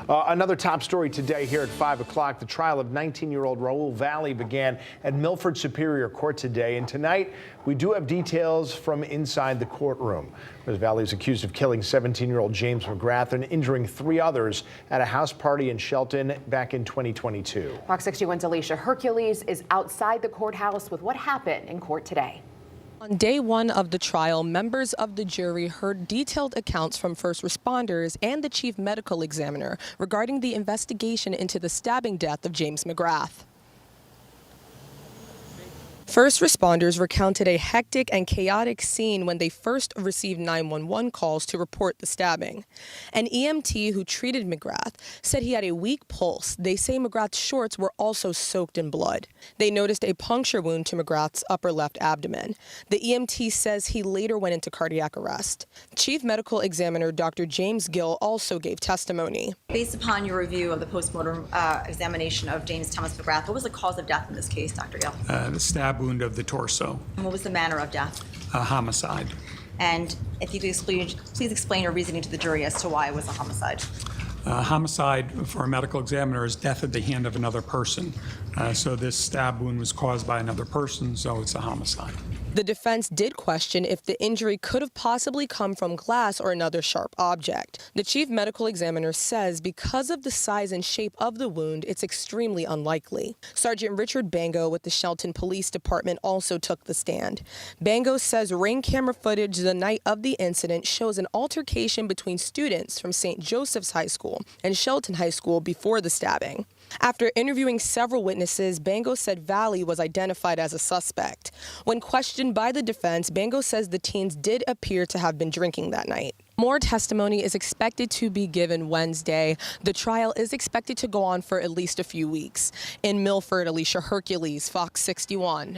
Another top story today here at 5 o'clock. The trial of 19-year-old Raul Valle began at Milford Superior Court today. And tonight, we do have details from inside the courtroom. Valle is accused of killing 17-year-old James McGrath and injuring 3 others at a house party in Shelton back in 2022. Fox 61's Alicia Hercules is outside the courthouse with what happened in court today. On day 1 of the trial, members of the jury heard detailed accounts from first responders and the chief medical examiner regarding the investigation into the stabbing death of James McGrath. First responders recounted a hectic and chaotic scene when they first received 911 calls to report the stabbing. An EMT who treated McGrath said he had a weak pulse. They say McGrath's shorts were also soaked in blood. They noticed a puncture wound to McGrath's upper left abdomen. The EMT says he later went into cardiac arrest. Chief medical examiner Dr. James Gill also gave testimony. Based upon your review of the postmortem examination of James Thomas McGrath, what was the cause of death in this case, Dr. Gill? The stab wound of the torso. And what was the manner of death? A homicide. And if you could please explain your reasoning to the jury as to why it was a homicide. Homicide for a medical examiner is death at the hand of another person. So this stab wound was caused by another person, so it's a homicide. The defense did question if the injury could have possibly come from glass or another sharp object. The chief medical examiner says because of the size and shape of the wound, it's extremely unlikely. Sergeant Richard Bango with the Shelton Police Department also took the stand. Bango says ring camera footage the night of the incident shows an altercation between students from St. Joseph's High School and Shelton High School before the stabbing. After interviewing several witnesses, Bango said Valle was identified as a suspect. When questioned by the defense, Bango says the teens did appear to have been drinking that night. More testimony is expected to be given Wednesday. The trial is expected to go on for at least a few weeks. In Milford, Alicia Hercules, Fox 61.